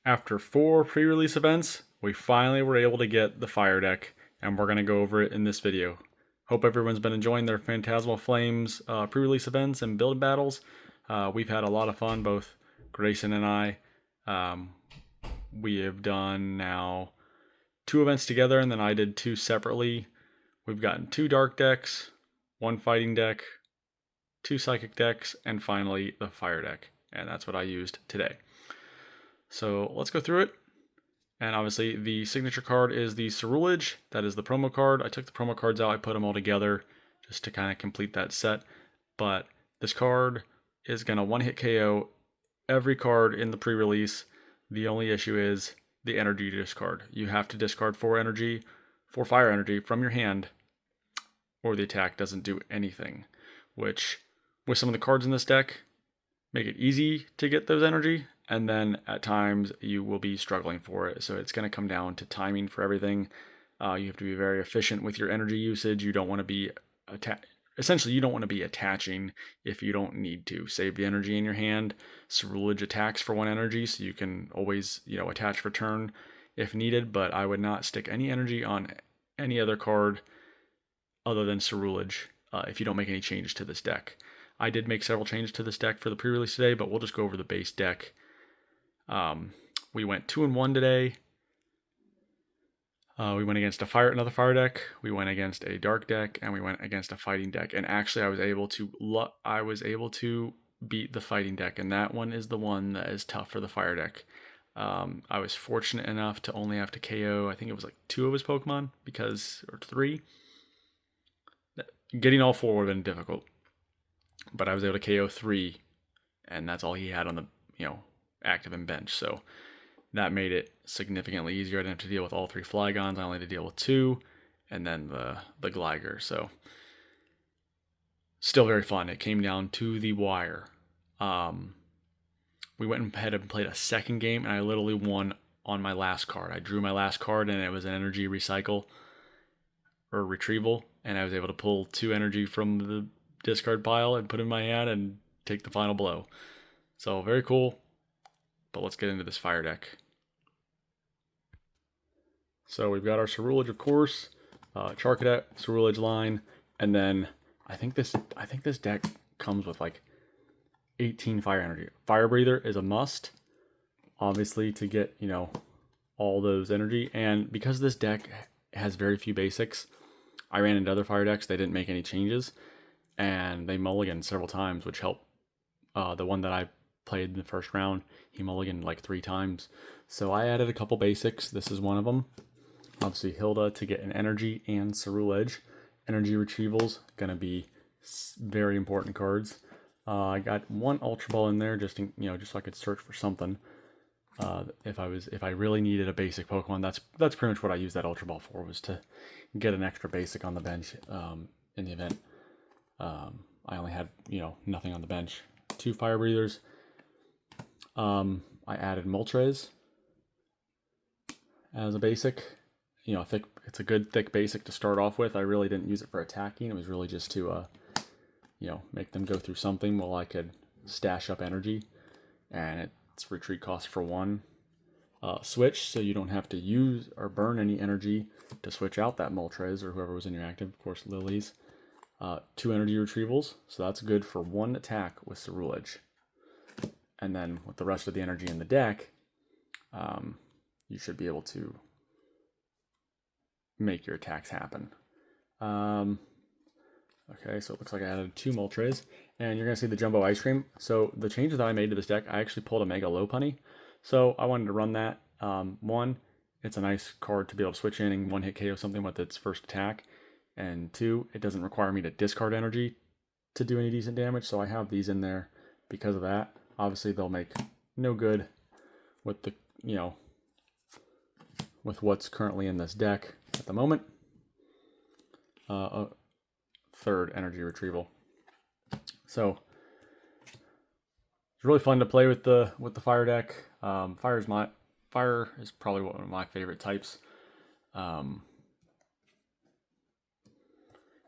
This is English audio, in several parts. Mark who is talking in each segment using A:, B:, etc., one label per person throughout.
A: After 4 pre-release events, we finally were able to get the fire deck, and we're going to go over it in this video. Hope everyone's been enjoying their Phantasmal Flames pre-release events and build battles. We've had a lot of fun, both Grayson and I. We have done now 2 events together, and then I did 2 separately. We've gotten 2 dark decks, 1 fighting deck, 2 psychic decks, and finally the fire deck. And that's what I used today. So let's go through it. And obviously the signature card is the Ceruledge. That is the promo card. I took the promo cards out, I put them all together just to kind of complete that set. But this card is going to one-hit KO every card in the pre-release. The only issue is the energy discard. You have to discard 4 fire energy from your hand, or the attack doesn't do anything. Which, with some of the cards in this deck, make it easy to get those energy, and then at times you will be struggling for it. So it's going to come down to timing for everything. You have to be very efficient with your energy usage. You don't want to be essentially you don't want to be attaching if you don't need to. Save the energy in your hand. Ceruledge attacks for 1 energy, so you can always attach for turn if needed. But I would not stick any energy on any other card other than Ceruledge if you don't make any changes to this deck. I did make several changes to this deck for the pre-release today, but we'll just go over the base deck. We went 2-1 today. We went against another fire deck. We went against a dark deck, and we went against a fighting deck. And actually, I was able to beat the fighting deck, and that one is the one that is tough for the fire deck. I was fortunate enough to only have to KO, I think it was like 2 of his Pokemon, or 3. Getting all 4 would have been difficult. But I was able to KO 3, and that's all he had on the active and bench. So that made it significantly easier. I didn't have to deal with all 3 Flygons. I only had to deal with 2, and then the Gligar. So still very fun. It came down to the wire. We went ahead and played a second game, and I literally won on my last card. I drew my last card, and it was an energy recycle or retrieval, and I was able to pull 2 energy from the discard pile and put in my hand and take the final blow. So very cool. But let's get into this fire deck. So we've got our Ceruledge, of course, Charcadet, Ceruledge line, and then I think this deck comes with like 18 fire energy. Fire Breather is a must, obviously, to get all those energy. And because this deck has very few basics, I ran into other fire decks. They didn't make any changes, and they mulliganed several times, which helped. The one that I played in the first round, he mulliganed like 3 times. So I added a couple basics. This is one of them. Obviously Hilda to get an energy and Ceruledge. Energy retrievals, going to be very important cards. I got 1 Ultra Ball in there just so I could search for something. If I really needed a basic Pokemon, that's pretty much what I used that Ultra Ball for, was to get an extra basic on the bench in the event. I only had nothing on the bench. 2 Fire Breathers. I added Moltres as a basic. It's a good thick basic to start off with. I really didn't use it for attacking. It was really just to make them go through something while I could stash up energy. And its retreat cost for 1 switch, so you don't have to use or burn any energy to switch out that Moltres or whoever was in your active. Of course, Lily's. 2 energy retrievals, so that's good for 1 attack with Ceruledge. And then with the rest of the energy in the deck, you should be able to make your attacks happen. Okay, so it looks like I added 2 Moltres, and you're going to see the Jumbo Ice Cream. So the changes that I made to this deck, I actually pulled a Mega Lopunny, so I wanted to run that. 1, it's a nice card to be able to switch in and 1-hit KO something with its first attack. And 2, it doesn't require me to discard energy to do any decent damage, so I have these in there because of that. Obviously, they'll make no good with the with what's currently in this deck at the moment. 3rd energy retrieval. So it's really fun to play with the fire deck. Fire is probably one of my favorite types.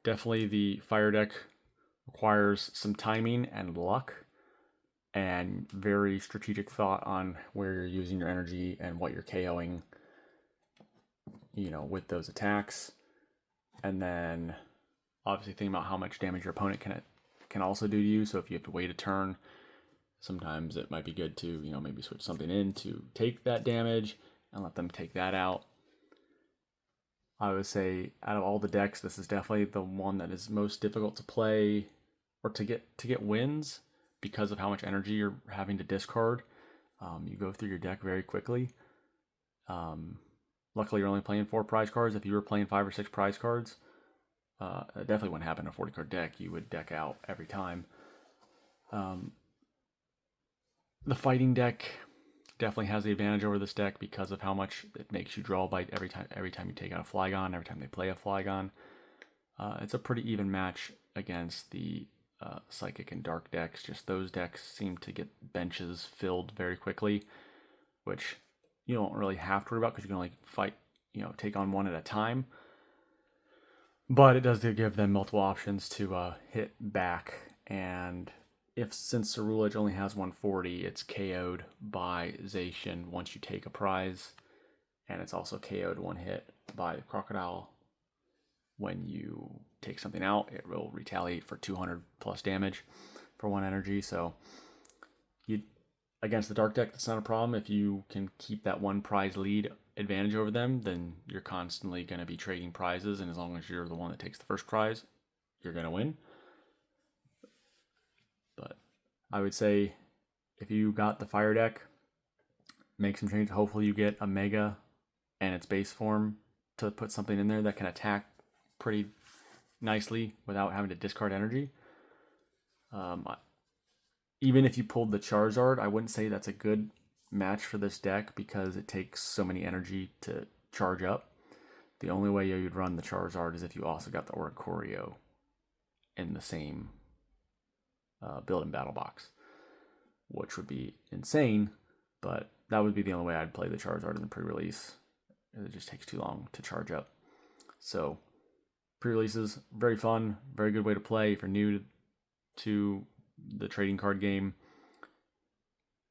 A: Definitely the fire deck requires some timing and luck. and very strategic thought on where you're using your energy and what you're KOing, with those attacks. And then obviously think about how much damage your opponent can also do to you. So if you have to wait a turn, sometimes it might be good to, maybe switch something in to take that damage and let them take that out. I would say out of all the decks, this is definitely the one that is most difficult to play or to get wins because of how much energy you're having to discard. You go through your deck very quickly. Luckily, you're only playing 4 prize cards. If you were playing 5 or 6 prize cards, it definitely wouldn't happen in a 40 card deck. You would deck out every time. The fighting deck definitely has the advantage over this deck because of how much it makes you draw by every time you take out a Flygon, every time they play a Flygon. It's a pretty even match against the Psychic and Dark decks. Just those decks seem to get benches filled very quickly, which you don't really have to worry about because you can only fight, take on one at a time. But it does give them multiple options to hit back, and since Ceruledge only has 140, it's KO'd by Zacian once you take a prize, and it's also KO'd one hit by the Crocodile. When you take something out, it will retaliate for 200 plus damage for 1 energy. So against the Dark deck, that's not a problem. If you can keep that 1 prize lead advantage over them, then you're constantly going to be trading prizes, and as long as you're the one that takes the first prize, you're going to win. But I would say if you got the fire deck, make some changes. Hopefully you get a Mega and its base form to put something in there that can attack pretty nicely without having to discard energy. Even if you pulled the Charizard, I wouldn't say that's a good match for this deck because it takes so many energy to charge up. The only way you'd run the Charizard is if you also got the Oricorio in the same build and battle box, which would be insane, but that would be the only way I'd play the Charizard in the pre-release. It just takes too long to charge up. So pre-releases, very fun, very good way to play if you're new to the trading card game.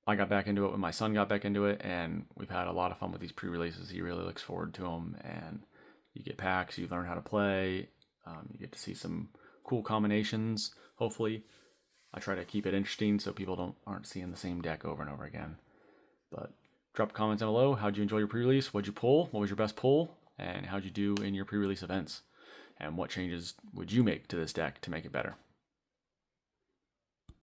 A: I got back into it when my son got back into it, and we've had a lot of fun with these pre-releases. He really looks forward to them, and you get packs, you learn how to play, you get to see some cool combinations, hopefully. I try to keep it interesting so people aren't seeing the same deck over and over again. But drop comments down below. How'd you enjoy your pre-release? What'd you pull? What was your best pull? And how'd you do in your pre-release events? And what changes would you make to this deck to make it better?